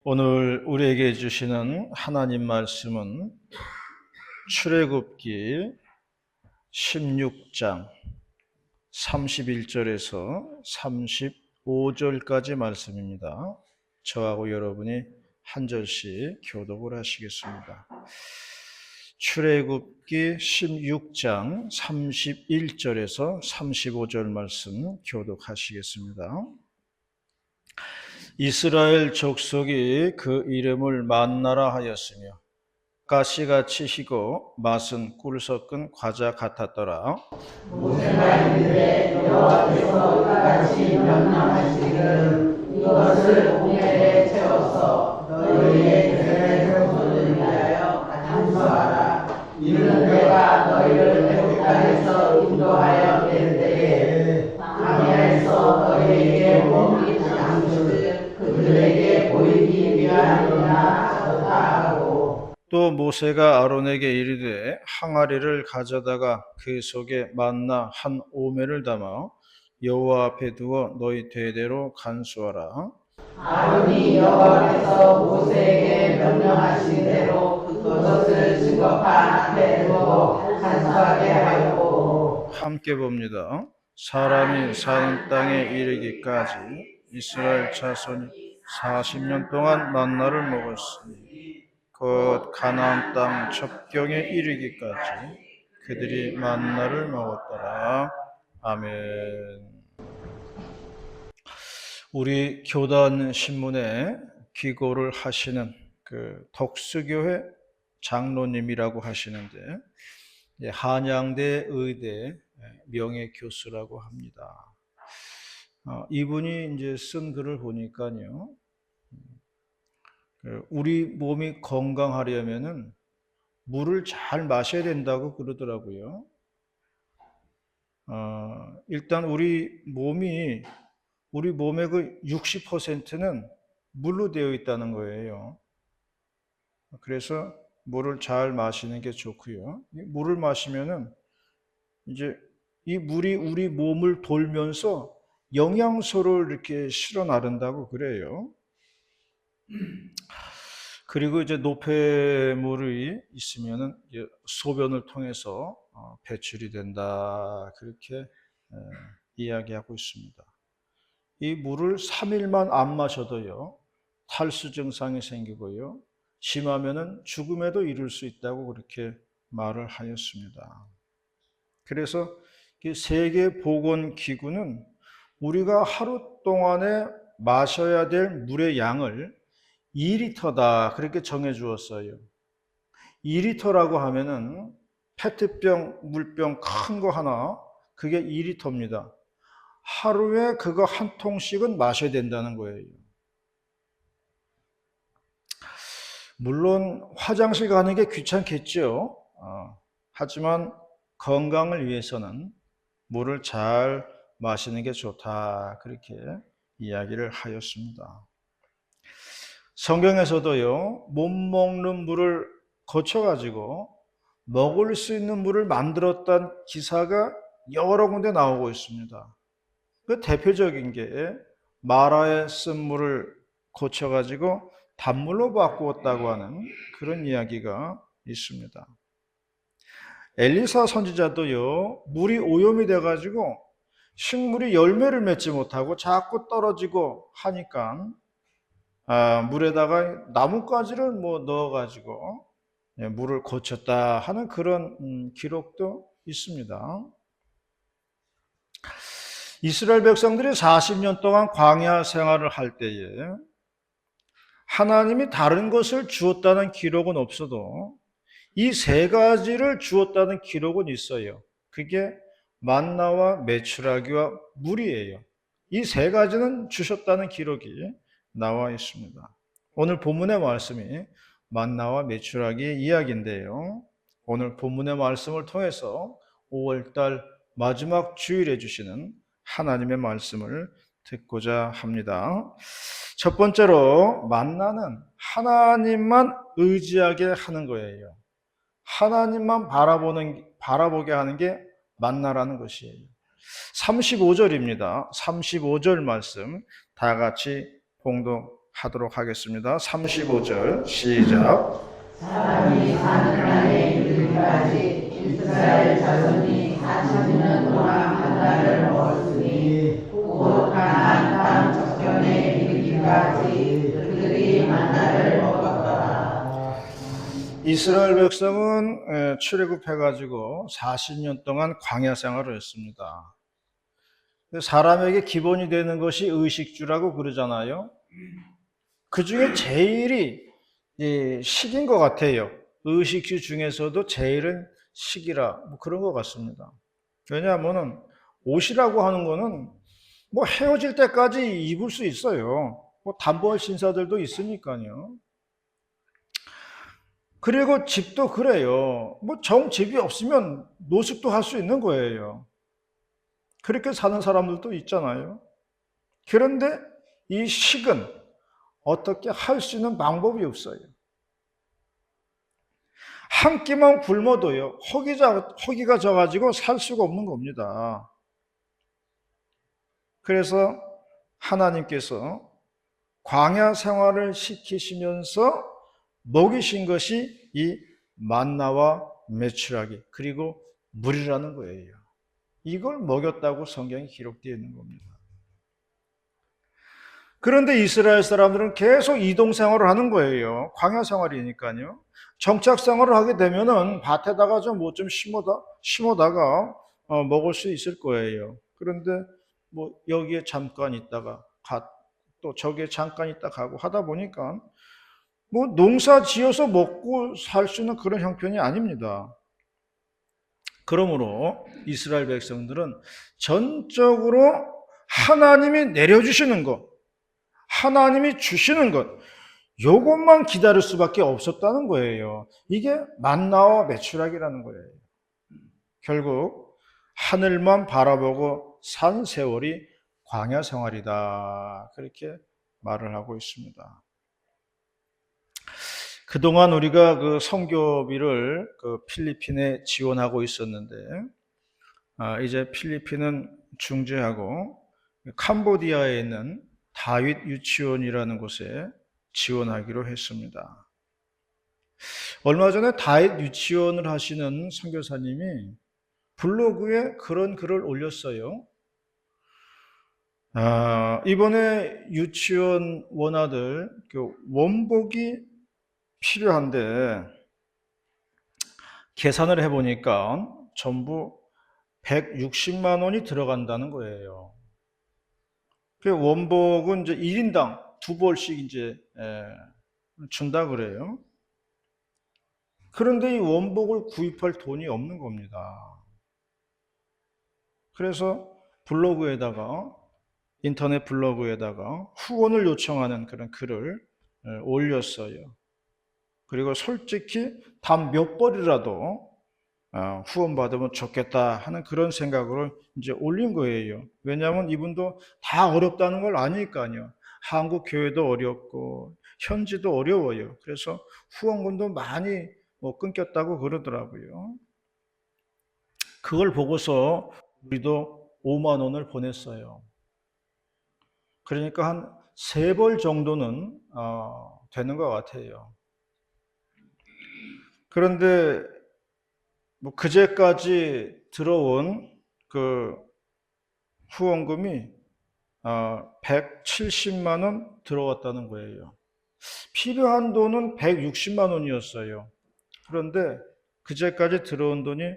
오늘 우리에게 주시는 하나님 말씀은 출애굽기 16장 31절에서 35절까지 말씀입니다. 저하고 여러분이 한 절씩 교독을 하시겠습니다. 출애굽기 16장 31절에서 35절 말씀 교독하시겠습니다. 이스라엘 족속이 그 이름을 만나라 하였으며 가시같이 희고 맛은 꿀 섞은 과자 같았더라. 모세가 이르되 여호와께서 이같이 명령하시기를 이것을 오멜에 채워서 너희의 계명의 성소를 위하여 간수하라. 이는 내가 너희를 애굽 땅에서 인도하여 낼 때에 광야에서 너희에게 먹이 양식을 그들에게 보이기 위함이라 하셨다 하고. 또 모세가 아론에게 이르되 항아리를 가져다가 그 속에 만나 한 오멜을 담아 여호와 앞에 두어 너희 대대로 간수하라. 아론이 여호와께서 모세에게 명령하신 대로 그것을 증거판 앞에 두어 간수하게 하였고. 함께 봅니다. 사람이 사는 땅에 이르기까지 이스라엘 자손이 40년 동안 만나를 먹었으니 곧 가나안 땅 접경에 이르기까지 그들이 만나를 먹었더라. 아멘. 우리 교단 신문에 기고를 하시는 그 덕수교회 장로님이라고 하시는데 한양대 의대 명예교수라고 합니다. 이분이 이제 쓴 글을 보니까요, 우리 몸이 건강하려면은 물을 잘 마셔야 된다고 그러더라고요. 일단 우리 몸의 그 60%는 물로 되어 있다는 거예요. 그래서 물을 잘 마시는 게 좋고요. 물을 마시면은 이제 이 물이 우리 몸을 돌면서 영양소를 이렇게 실어 나른다고 그래요. 그리고 이제 노폐물이 있으면은 소변을 통해서 배출이 된다, 그렇게 이야기하고 있습니다. 이 물을 3일만 안 마셔도요, 탈수 증상이 생기고요, 심하면은 죽음에도 이를 수 있다고 그렇게 말을 하였습니다. 그래서 세계보건기구는 우리가 하루 동안에 마셔야 될 물의 양을 2리터다 그렇게 정해 주었어요. 2리터라고 하면은 페트병, 물병 큰 거 하나, 그게 2리터입니다. 하루에 그거 한 통씩은 마셔야 된다는 거예요. 물론 화장실 가는 게 귀찮겠죠. 하지만 건강을 위해서는 물을 잘 마시는 게 좋다, 그렇게 이야기를 하였습니다. 성경에서도요, 못 먹는 물을 고쳐가지고 먹을 수 있는 물을 만들었다는 기사가 여러 군데 나오고 있습니다. 그 대표적인 게 마라에 쓴 물을 고쳐가지고 단물로 바꾸었다고 하는 그런 이야기가 있습니다. 엘리사 선지자도요, 물이 오염이 돼가지고 식물이 열매를 맺지 못하고 자꾸 떨어지고 하니까 물에다가 나뭇가지를 넣어가지고 물을 고쳤다 하는 그런 기록도 있습니다. 이스라엘 백성들이 40년 동안 광야 생활을 할 때에 하나님이 다른 것을 주었다는 기록은 없어도 이 세 가지를 주었다는 기록은 있어요. 그게 만나와 메추라기와 물이에요. 이 세 가지는 주셨다는 기록이 나와 있습니다. 오늘 본문의 말씀이 만나와 메추라기의 이야기인데요, 오늘 본문의 말씀을 통해서 5월달 마지막 주일에 주시는 하나님의 말씀을 듣고자 합니다. 첫 번째로 만나는 하나님만 의지하게 하는 거예요. 하나님만 바라보게 하는 게 만나라는 것이에요. 35절입니다. 35절 말씀 다 같이 봉독 하도록 하겠습니다. 35절 시작. 사람이 사는 날에 이르기까지 이스라엘 자손이 40년 동안 만나를 먹었으니 곧 가나안 땅 적경에 이르기까지 그들이 만나를 먹었더라. 이스라엘 백성은 출애굽해가지고 40년 동안 광야 생활을 했습니다. 사람에게 기본이 되는 것이 의식주라고 그러잖아요. 그 중에 제일이 식인 것 같아요. 의식주 중에서도 제일은 식이라 뭐 그런 것 같습니다. 왜냐하면 옷이라고 하는 거는 뭐 헤어질 때까지 입을 수 있어요. 뭐 단벌 신사들도 있으니까요. 그리고 집도 그래요. 뭐 정 집이 없으면 노숙도 할 수 있는 거예요. 그렇게 사는 사람들도 있잖아요. 그런데 이 식은 어떻게 할 수 있는 방법이 없어요. 한 끼만 굶어도요, 허기가 져가지고 살 수가 없는 겁니다. 그래서 하나님께서 광야 생활을 시키시면서 먹이신 것이 이 만나와 메추라기 그리고 물이라는 거예요. 이걸 먹였다고 성경에 기록되어 있는 겁니다. 그런데 이스라엘 사람들은 계속 이동 생활을 하는 거예요. 광야 생활이니까요. 정착 생활을 하게 되면은 밭에다가 좀 뭐 좀 심어다가 먹을 수 있을 거예요. 그런데 뭐 여기에 잠깐 있다가 또 저기에 잠깐 있다 가고 하다 보니까 뭐 농사 지어서 먹고 살 수 있는 그런 형편이 아닙니다. 그러므로 이스라엘 백성들은 전적으로 하나님이 내려주시는 것, 하나님이 주시는 것, 요것만 기다릴 수밖에 없었다는 거예요. 이게 만나와 메추라기라는 거예요. 결국 하늘만 바라보고 산 세월이 광야 생활이다. 그렇게 말을 하고 있습니다. 그동안 우리가 그 선교비를 그 필리핀에 지원하고 있었는데, 이제 필리핀은 중지하고 캄보디아에 있는 다윗 유치원이라는 곳에 지원하기로 했습니다. 얼마 전에 다윗 유치원을 하시는 선교사님이 블로그에 그런 글을 올렸어요. 이번에 유치원 원아들 원복이 필요한데 계산을 해보니까 전부 160만 원이 들어간다는 거예요. 그 원복은 이제 1인당 2벌씩 이제 준다 그래요. 그런데 이 원복을 구입할 돈이 없는 겁니다. 그래서 인터넷 블로그에다가 후원을 요청하는 그런 글을 올렸어요. 그리고 솔직히 단 몇 벌이라도 후원받으면 좋겠다 하는 그런 생각으로 이제 올린 거예요. 왜냐하면 이분도 다 어렵다는 걸 아니까요. 한국 교회도 어렵고 현지도 어려워요. 그래서 후원금도 많이 끊겼다고 그러더라고요. 그걸 보고서 우리도 5만 원을 보냈어요. 그러니까 한 3벌 정도는 되는 것 같아요. 그런데 뭐 그제까지 들어온 그 후원금이 170만 원 들어왔다는 거예요. 필요한 돈은 160만 원이었어요. 그런데 그제까지 들어온 돈이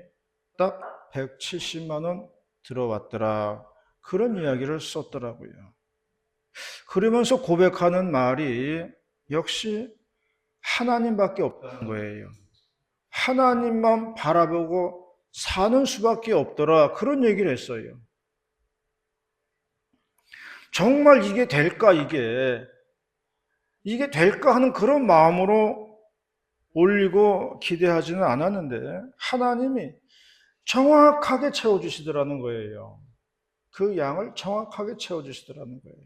딱 170만 원 들어왔더라. 그런 이야기를 썼더라고요. 그러면서 고백하는 말이 역시 하나님밖에 없다는 거예요. 하나님만 바라보고 사는 수밖에 없더라. 그런 얘기를 했어요. 정말 이게 될까, 이게 될까 하는 그런 마음으로 올리고 기대하지는 않았는데 하나님이 정확하게 채워주시더라는 거예요. 그 양을 정확하게 채워주시더라는 거예요.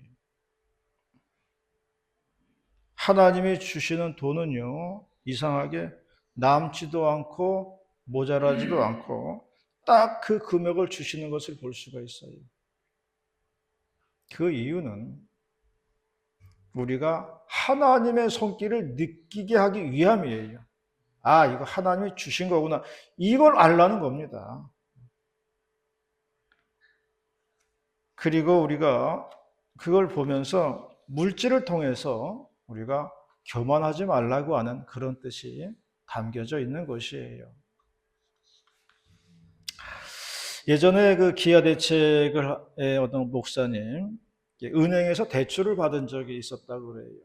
하나님이 주시는 돈은요, 이상하게 남지도 않고 모자라지도 않고 딱 그 금액을 주시는 것을 볼 수가 있어요. 그 이유는 우리가 하나님의 손길을 느끼게 하기 위함이에요. 아, 이거 하나님이 주신 거구나. 이걸 알라는 겁니다. 그리고 우리가 그걸 보면서 물질을 통해서 우리가 교만하지 말라고 하는 그런 뜻이 담겨져 있는 것이에요. 예전에 그 기아 대책의 어떤 목사님, 은행에서 대출을 받은 적이 있었다고 그래요.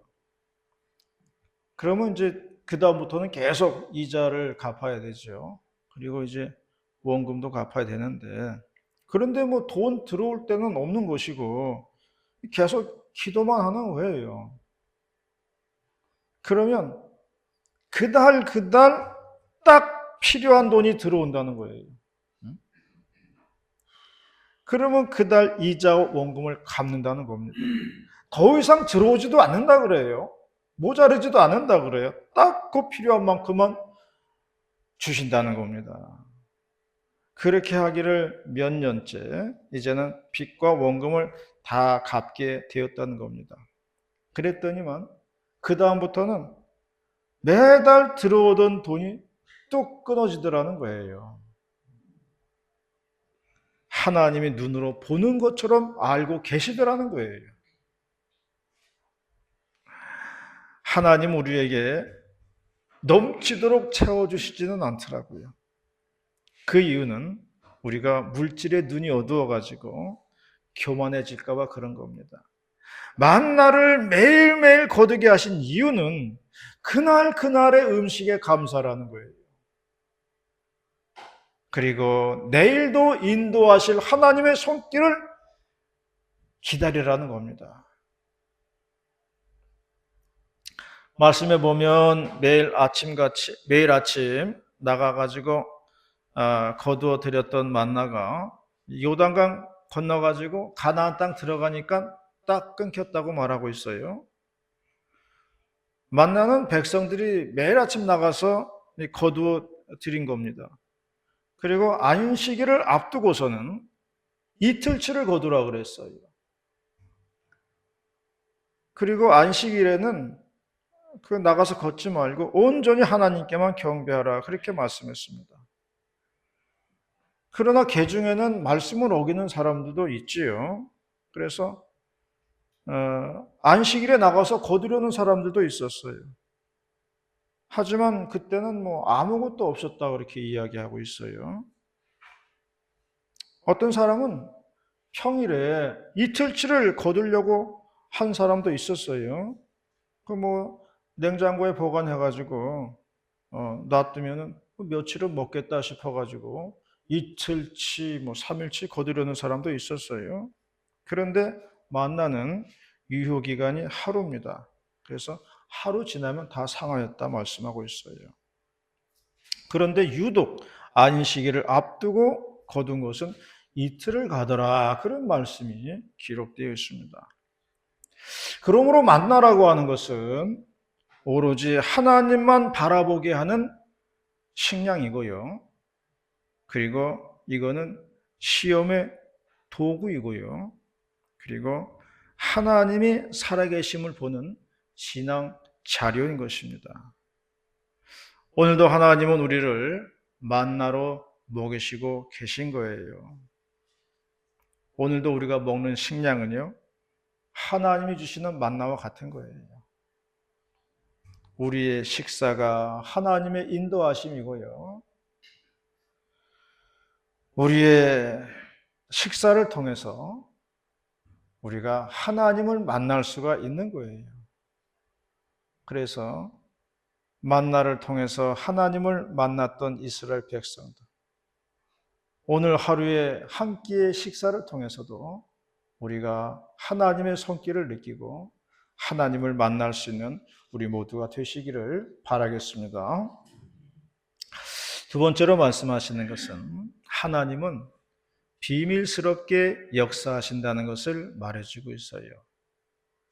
그러면 이제 그다음부터는 계속 이자를 갚아야 되죠. 그리고 이제 원금도 갚아야 되는데, 그런데 뭐 돈 들어올 때는 없는 것이고, 계속 기도만 하는 거예요. 그러면 그달 딱 필요한 돈이 들어온다는 거예요. 그러면 그달 이자와 원금을 갚는다는 겁니다. 더 이상 들어오지도 않는다 그래요. 모자르지도 않는다 그래요. 딱 그 필요한 만큼만 주신다는 겁니다. 그렇게 하기를 몇 년째 이제는 빚과 원금을 다 갚게 되었다는 겁니다. 그랬더니만 그 다음부터는 매달 들어오던 돈이 뚝 끊어지더라는 거예요. 하나님이 눈으로 보는 것처럼 알고 계시더라는 거예요. 하나님 우리에게 넘치도록 채워주시지는 않더라고요. 그 이유는 우리가 물질의 눈이 어두워가지고 교만해질까봐 그런 겁니다. 만나를 매일매일 거두게 하신 이유는 그날의 음식에 감사라는 거예요. 그리고 내일도 인도하실 하나님의 손길을 기다리라는 겁니다. 말씀에 보면 매일 아침 나가가지고 거두어 드렸던 만나가 요단강 건너가지고 가나안 땅 들어가니까 딱 끊겼다고 말하고 있어요. 만나는 백성들이 매일 아침 나가서 거두어 드린 겁니다. 그리고 안식일을 앞두고서는 이틀치를 거두라 그랬어요. 그리고 안식일에는 그 나가서 걷지 말고 온전히 하나님께만 경배하라 그렇게 말씀했습니다. 그러나 개 중에는 말씀을 어기는 사람들도 있지요. 그래서 안식일에 나가서 거두려는 사람들도 있었어요. 하지만 그때는 뭐 아무것도 없었다 그렇게 이야기하고 있어요. 어떤 사람은 평일에 이틀치를 거두려고 한 사람도 있었어요. 그 뭐 냉장고에 보관해가지고 놔두면은 며칠은 먹겠다 싶어가지고 이틀치, 뭐 3일치 거두려는 사람도 있었어요. 그런데 만나는 유효 기간이 하루입니다. 그래서 하루 지나면 다 상하였다 말씀하고 있어요. 그런데 유독 안식일을 앞두고 거둔 것은 이틀을 가더라 그런 말씀이 기록되어 있습니다. 그러므로 만나라고 하는 것은 오로지 하나님만 바라보게 하는 식량이고요. 그리고 이거는 시험의 도구이고요. 그리고 하나님이 살아계심을 보는 신앙 자료인 것입니다. 오늘도 하나님은 우리를 만나로 먹이시고 계신 거예요. 오늘도 우리가 먹는 식량은요, 하나님이 주시는 만나와 같은 거예요. 우리의 식사가 하나님의 인도하심이고요. 우리의 식사를 통해서 우리가 하나님을 만날 수가 있는 거예요. 그래서 만나를 통해서 하나님을 만났던 이스라엘 백성들, 오늘 하루의 한 끼의 식사를 통해서도 우리가 하나님의 손길을 느끼고 하나님을 만날 수 있는 우리 모두가 되시기를 바라겠습니다. 두 번째로 말씀하시는 것은 하나님은 비밀스럽게 역사하신다는 것을 말해주고 있어요.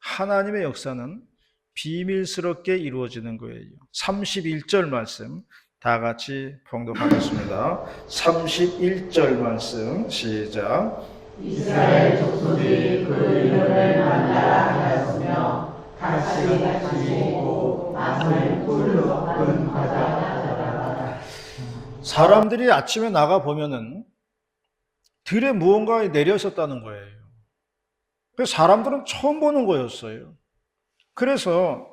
하나님의 역사는 비밀스럽게 이루어지는 거예요. 31절 말씀 다 같이 봉독하겠습니다. 31절 말씀 시작. 이스라엘 족속이 그 이름을 만나라 하였으며 가시같이 있고 맛을 꿀 섞은 과자가. 사람들이 아침에 나가 보면은 들에 무언가 내려 있었다는 거예요. 그래서 사람들은 처음 보는 거였어요. 그래서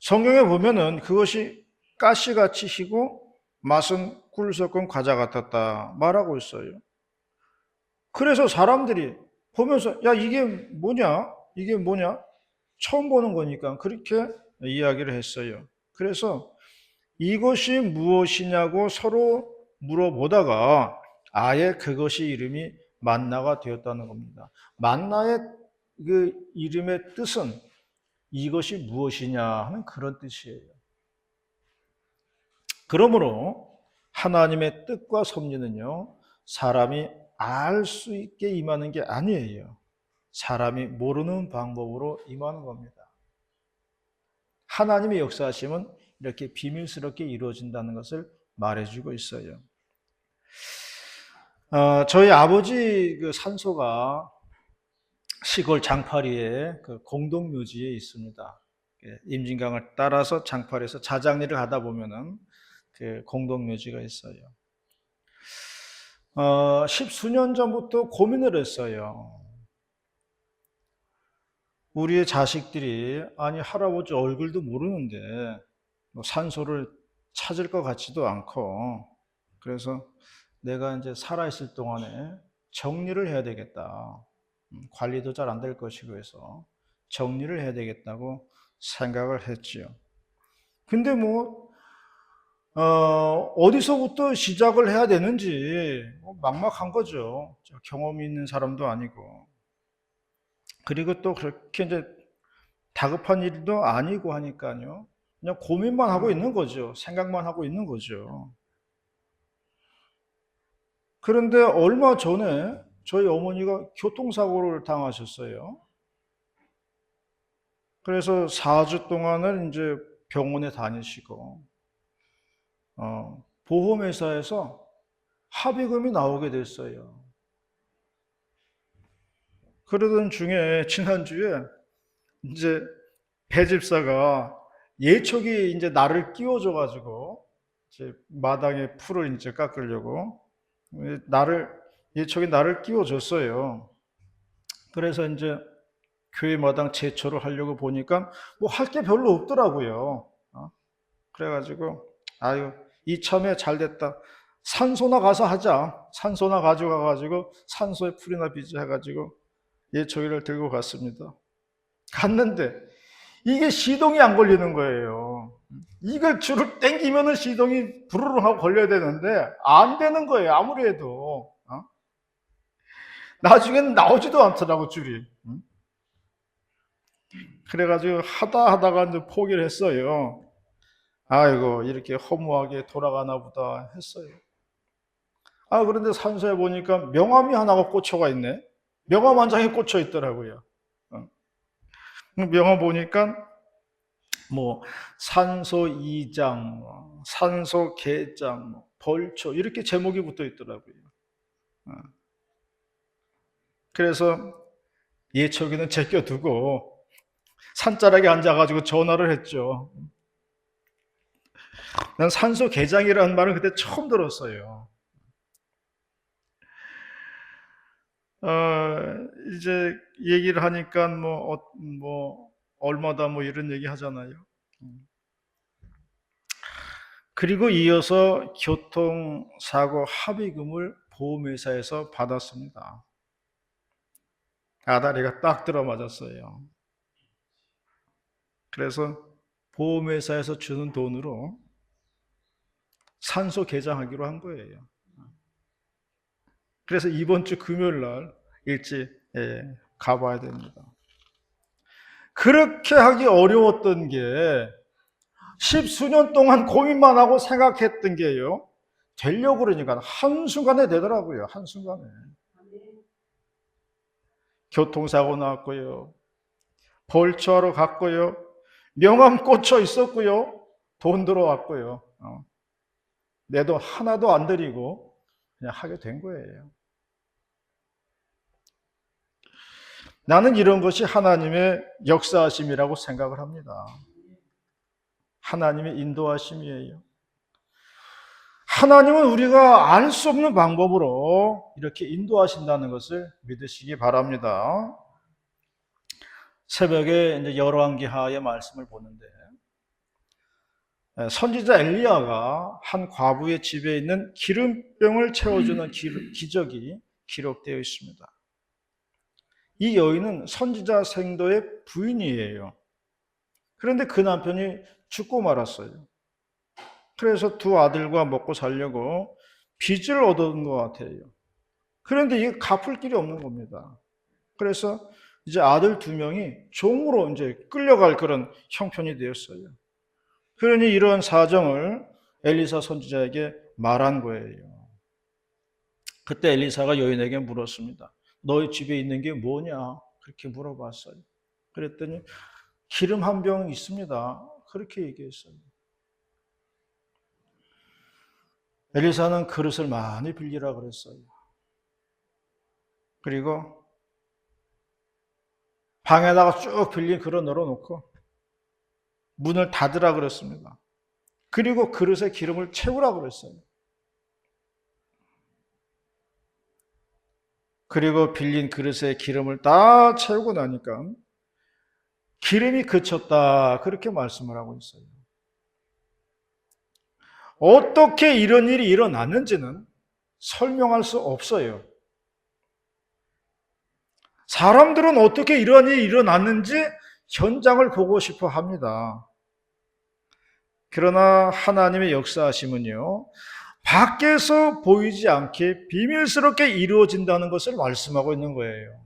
성경에 보면은 그것이 가시같이 희고 맛은 꿀 섞은 과자 같았다 말하고 있어요. 그래서 사람들이 보면서 야 이게 뭐냐? 이게 뭐냐? 처음 보는 거니까 그렇게 이야기를 했어요. 그래서 이것이 무엇이냐고 서로 물어보다가 아예 그것이 이름이 만나가 되었다는 겁니다. 만나의 그 이름의 뜻은 이것이 무엇이냐 하는 그런 뜻이에요. 그러므로 하나님의 뜻과 섭리는요, 사람이 알 수 있게 임하는 게 아니에요. 사람이 모르는 방법으로 임하는 겁니다. 하나님의 역사하심은 이렇게 비밀스럽게 이루어진다는 것을 말해주고 있어요. 저희 아버지 그 산소가 시골 장파리에 그 공동묘지에 있습니다. 임진강을 따라서 장파리에서 자장리를 하다 보면은 그 공동묘지가 있어요. 십수년 전부터 고민을 했어요. 우리의 자식들이 아니 할아버지 얼굴도 모르는데 뭐 산소를 찾을 것 같지도 않고 그래서 내가 이제 살아있을 동안에 정리를 해야 되겠다. 관리도 잘 안 될 것이고 해서 정리를 해야 되겠다고 생각을 했지요. 근데 뭐 어디서부터 시작을 해야 되는지 막막한 거죠. 경험이 있는 사람도 아니고. 그리고 또 그렇게 이제 다급한 일도 아니고 하니까요. 그냥 고민만 하고 있는 거죠. 생각만 하고 있는 거죠. 그런데 얼마 전에 저희 어머니가 교통사고를 당하셨어요. 그래서 4주 동안을 이제 병원에 다니시고, 보험회사에서 합의금이 나오게 됐어요. 그러던 중에 지난주에 이제 배집사가 예촉이 이제 나를 끼워줘가지고 이제 마당에 풀을 이제 깎으려고 예촉이 나를 끼워줬어요. 그래서 이제 교회 마당 제초를 하려고 보니까 뭐 할 게 별로 없더라고요. 그래가지고 아유 이참에 잘 됐다. 산소나 가서 하자. 산소나 가져가가지고 산소에 풀이나 비자 해가지고 예초기를 들고 갔습니다. 갔는데 이게 시동이 안 걸리는 거예요. 이걸 줄을 당기면은 시동이 부르르 하고 걸려야 되는데 안 되는 거예요. 아무리 해도. 나중에는 나오지도 않더라고 줄이. 그래가지고 하다가 이제 포기를 했어요. 아이고 이렇게 허무하게 돌아가나 보다 했어요. 그런데 산소에 보니까 명함이 하나가 꽂혀가 있네. 명함 한 장이 꽂혀 있더라고요. 명함 보니까 뭐 산소 2장, 산소 개장, 벌초 이렇게 제목이 붙어 있더라고요. 그래서 예초기는 제껴두고 산자락에 앉아가지고 전화를 했죠. 난 산소 개장이라는 말을 그때 처음 들었어요. 이제 얘기를 하니까 뭐 얼마다 뭐 이런 얘기 하잖아요. 그리고 이어서 교통사고 합의금을 보험회사에서 받았습니다. 아다리가 딱 들어맞았어요. 그래서 보험회사에서 주는 돈으로 산소 개장하기로 한 거예요. 그래서 이번 주 금요일 날 일찍 가봐야 됩니다. 그렇게 하기 어려웠던 게 십수년 동안 고민만 하고 생각했던 게요. 되려고 그러니까 한순간에 되더라고요. 한순간에. 교통사고 났고요. 벌초하러 갔고요. 명함 꽂혀 있었고요. 돈 들어왔고요. 내 돈 하나도 안 들이고 그냥 하게 된 거예요. 나는 이런 것이 하나님의 역사하심이라고 생각을 합니다. 하나님의 인도하심이에요. 하나님은 우리가 알 수 없는 방법으로 이렇게 인도하신다는 것을 믿으시기 바랍니다. 새벽에 이제 열왕기하의 말씀을 보는데 선지자 엘리야가 한 과부의 집에 있는 기름병을 채워주는 기적이 기록되어 있습니다. 이 여인은 선지자 생도의 부인이에요. 그런데 그 남편이 죽고 말았어요. 그래서 두 아들과 먹고 살려고 빚을 얻은 것 같아요. 그런데 이게 갚을 길이 없는 겁니다. 그래서 이제 아들 두 명이 종으로 이제 끌려갈 그런 형편이 되었어요. 그러니 이런 사정을 엘리사 선지자에게 말한 거예요. 그때 엘리사가 여인에게 물었습니다. 너희 집에 있는 게 뭐냐? 그렇게 물어봤어요. 그랬더니 기름 한 병 있습니다. 그렇게 얘기했어요. 엘리사는 그릇을 많이 빌리라 그랬어요. 그리고 방에다가 쭉 빌린 그릇 널어놓고 문을 닫으라 그랬습니다. 그리고 그릇에 기름을 채우라 그랬어요. 그리고 빌린 그릇에 기름을 다 채우고 나니까 기름이 그쳤다. 그렇게 말씀을 하고 있어요. 어떻게 이런 일이 일어났는지는 설명할 수 없어요. 사람들은 어떻게 이런 일이 일어났는지 현장을 보고 싶어 합니다. 그러나 하나님의 역사하심은요, 밖에서 보이지 않게 비밀스럽게 이루어진다는 것을 말씀하고 있는 거예요.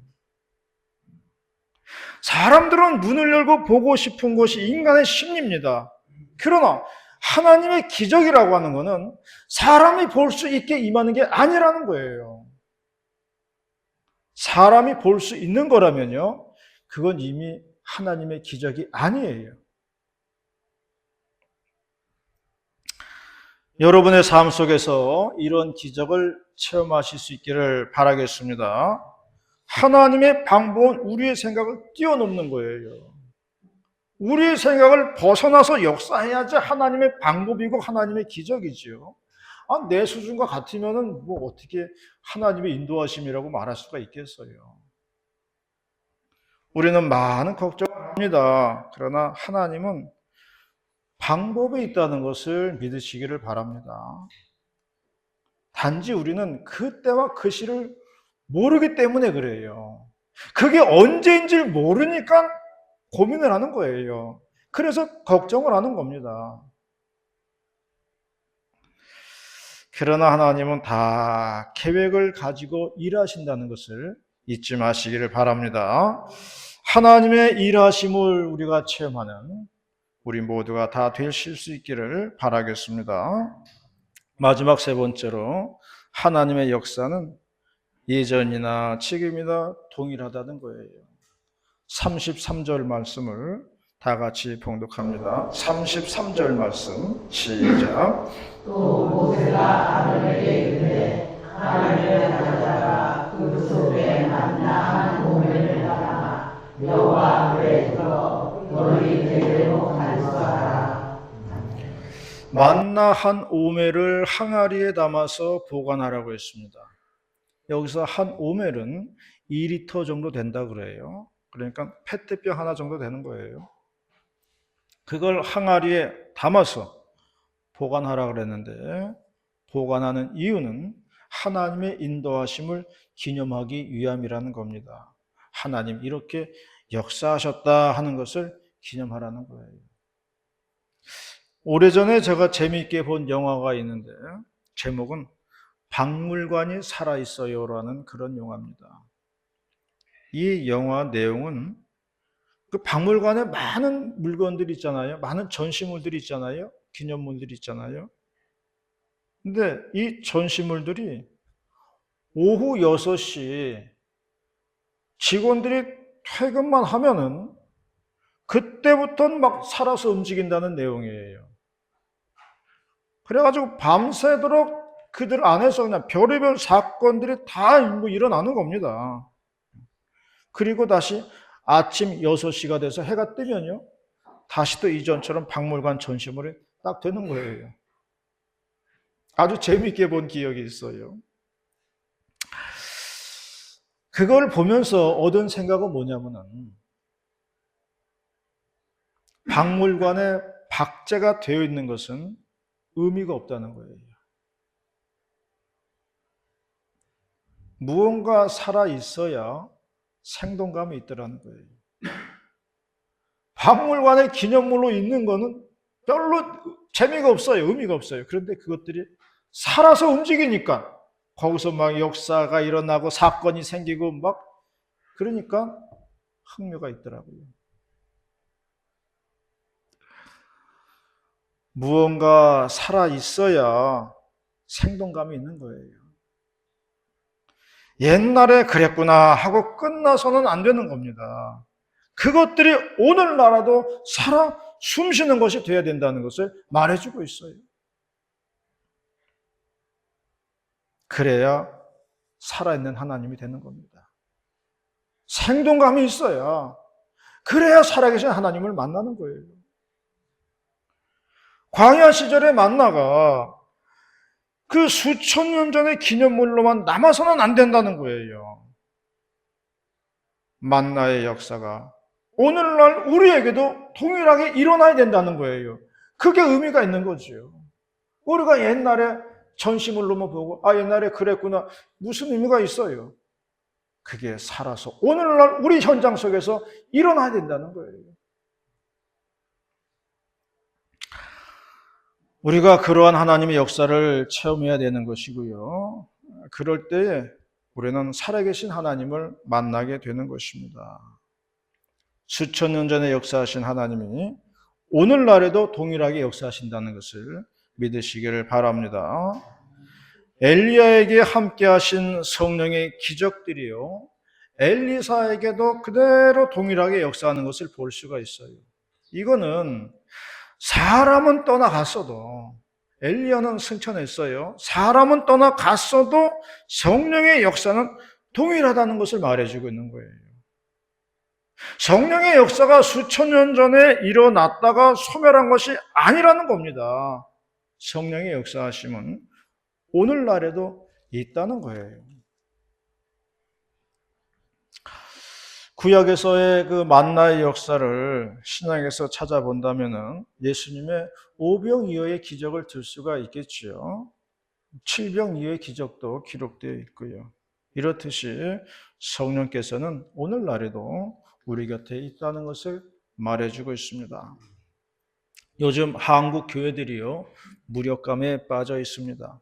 사람들은 문을 열고 보고 싶은 것이 인간의 심리입니다. 그러나 하나님의 기적이라고 하는 것은 사람이 볼 수 있게 임하는 게 아니라는 거예요. 사람이 볼 수 있는 거라면요, 그건 이미 하나님의 기적이 아니에요. 여러분의 삶 속에서 이런 기적을 체험하실 수 있기를 바라겠습니다. 하나님의 방법은 우리의 생각을 뛰어넘는 거예요. 우리의 생각을 벗어나서 역사해야지 하나님의 방법이고 하나님의 기적이지요. 내 수준과 같으면은 뭐 어떻게 하나님의 인도하심이라고 말할 수가 있겠어요. 우리는 많은 걱정을 합니다. 그러나 하나님은 방법이 있다는 것을 믿으시기를 바랍니다. 단지 우리는 그때와 그 시를 모르기 때문에 그래요. 그게 언제인지 모르니까 고민을 하는 거예요. 그래서 걱정을 하는 겁니다. 그러나 하나님은 다 계획을 가지고 일하신다는 것을 잊지 마시기를 바랍니다. 하나님의 일하심을 우리가 체험하는 우리 모두가 다 되실 수 있기를 바라겠습니다. 마지막 세 번째로 하나님의 역사는 예전이나 지금이나 동일하다는 거예요. 33절 말씀을 다 같이 봉독합니다. 33절 말씀 시작. 또 모세가 아론에게 이르되 하나님을 찾아다가 그 속에 만나 한 오멜을 담아 여호와 앞에 들어 너희 대대로 간수하라. 만나 한 오멜을 항아리에 담아서 보관하라고 했습니다. 여기서 한 오멜은 2리터 정도 된다 그래요. 그러니까 페트병 하나 정도 되는 거예요. 그걸 항아리에 담아서 보관하라 그랬는데, 보관하는 이유는 하나님의 인도하심을 기념하기 위함이라는 겁니다. 하나님 이렇게 역사하셨다 하는 것을 기념하라는 거예요. 오래전에 제가 재미있게 본 영화가 있는데 제목은 박물관이 살아있어요라는 그런 영화입니다. 이 영화 내용은 그 박물관에 많은 물건들이 있잖아요. 많은 전시물들이 있잖아요. 기념물들이 있잖아요. 근데 이 전시물들이 오후 6시 직원들이 퇴근만 하면은 그때부터는 막 살아서 움직인다는 내용이에요. 그래가지고 밤새도록 그들 안에서 그냥 별의별 사건들이 다 일어나는 겁니다. 그리고 다시 아침 6시가 돼서 해가 뜨면요, 다시 또 이전처럼 박물관 전시물이 딱 되는 거예요. 아주 재미있게 본 기억이 있어요. 그걸 보면서 얻은 생각은 뭐냐면은, 박물관에 박제가 되어 있는 것은 의미가 없다는 거예요. 무언가 살아 있어야 생동감이 있더라는 거예요. 박물관에 기념물로 있는 거는 별로 재미가 없어요. 의미가 없어요. 그런데 그것들이 살아서 움직이니까 거기서 막 역사가 일어나고 사건이 생기고 막 그러니까 흥미가 있더라고요. 무언가 살아 있어야 생동감이 있는 거예요. 옛날에 그랬구나 하고 끝나서는 안 되는 겁니다. 그것들이 오늘날에도 살아 숨쉬는 것이 되어야 된다는 것을 말해주고 있어요. 그래야 살아있는 하나님이 되는 겁니다. 생동감이 있어야, 그래야 살아계신 하나님을 만나는 거예요. 광야 시절의 만나가 그 수천 년 전의 기념물로만 남아서는 안 된다는 거예요. 만나의 역사가 오늘날 우리에게도 동일하게 일어나야 된다는 거예요. 그게 의미가 있는 거죠. 우리가 옛날에 전시물로만 보고 옛날에 그랬구나, 무슨 의미가 있어요? 그게 살아서 오늘날 우리 현장 속에서 일어나야 된다는 거예요. 우리가 그러한 하나님의 역사를 체험해야 되는 것이고요. 그럴 때 우리는 살아계신 하나님을 만나게 되는 것입니다. 수천 년 전에 역사하신 하나님이 오늘날에도 동일하게 역사하신다는 것을 믿으시기를 바랍니다. 엘리야에게 함께 하신 성령의 기적들이요, 엘리사에게도 그대로 동일하게 역사하는 것을 볼 수가 있어요. 이거는 사람은 떠나갔어도, 엘리야는 승천했어요. 사람은 떠나갔어도 성령의 역사는 동일하다는 것을 말해주고 있는 거예요. 성령의 역사가 수천 년 전에 일어났다가 소멸한 것이 아니라는 겁니다. 성령의 역사하심은 오늘날에도 있다는 거예요. 구약에서의 그 만나의 역사를 신약에서 찾아본다면 예수님의 오병이어의 기적을 들 수가 있겠지요. 칠병이어의 기적도 기록되어 있고요. 이렇듯이 성령께서는 오늘날에도 우리 곁에 있다는 것을 말해주고 있습니다. 요즘 한국 교회들이요, 무력감에 빠져 있습니다.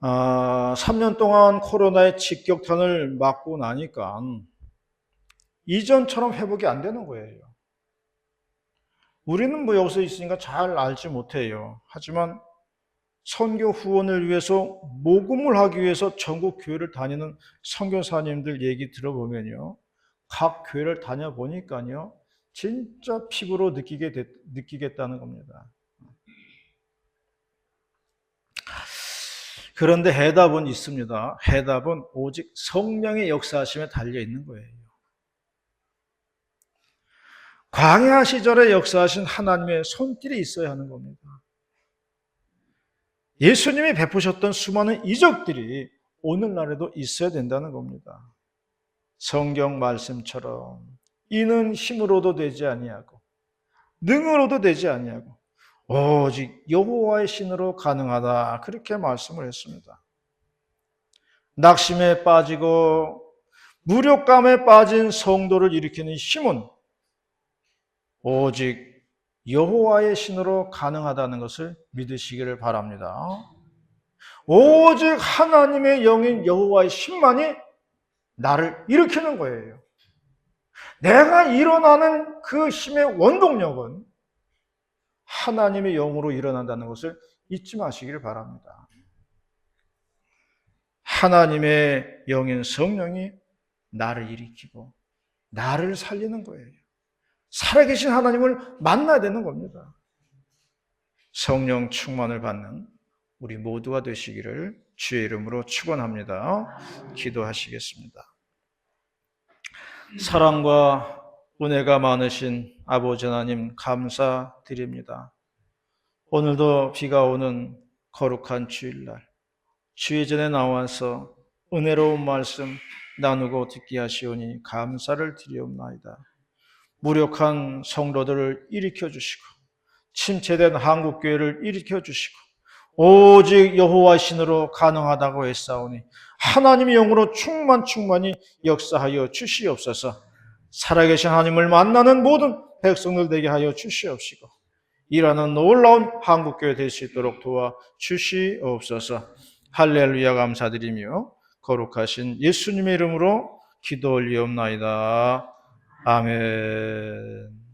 3년 동안 코로나의 직격탄을 맞고 나니까 이전처럼 회복이 안 되는 거예요. 우리는 뭐 여기서 있으니까 잘 알지 못해요. 하지만 선교 후원을 위해서 모금을 하기 위해서 전국 교회를 다니는 선교사님들 얘기 들어보면요, 각 교회를 다녀보니까요, 진짜 피부로 느끼겠다는 겁니다. 그런데 해답은 있습니다. 해답은 오직 성령의 역사하심에 달려 있는 거예요. 광야 시절에 역사하신 하나님의 손길이 있어야 하는 겁니다. 예수님이 베푸셨던 수많은 이적들이 오늘날에도 있어야 된다는 겁니다. 성경 말씀처럼 이는 힘으로도 되지 아니하고 능으로도 되지 아니하고 오직 여호와의 신으로 가능하다, 그렇게 말씀을 했습니다. 낙심에 빠지고 무력감에 빠진 성도를 일으키는 힘은 오직 여호와의 신으로 가능하다는 것을 믿으시기를 바랍니다. 오직 하나님의 영인 여호와의 신만이 나를 일으키는 거예요. 내가 일어나는 그 힘의 원동력은 하나님의 영으로 일어난다는 것을 잊지 마시기를 바랍니다. 하나님의 영인 성령이 나를 일으키고 나를 살리는 거예요. 살아계신 하나님을 만나야 되는 겁니다. 성령 충만을 받는 우리 모두가 되시기를 주의 이름으로 축원합니다. 기도하시겠습니다. 사랑과 은혜가 많으신 아버지 하나님 감사드립니다. 오늘도 비가 오는 거룩한 주일날 주의 전에 나와서 은혜로운 말씀 나누고 듣게 하시오니 감사를 드리옵나이다. 무력한 성도들을 일으켜 주시고 침체된 한국교회를 일으켜 주시고 오직 여호와 신으로 가능하다고 했사오니 하나님의 영으로 충만히 역사하여 주시옵소서. 살아계신 하나님을 만나는 모든 백성들 되게 하여 주시옵시고 일하는 놀라운 한국교회 될 수 있도록 도와 주시옵소서. 할렐루야 감사드리며 거룩하신 예수님의 이름으로 기도 올리옵나이다. 아멘.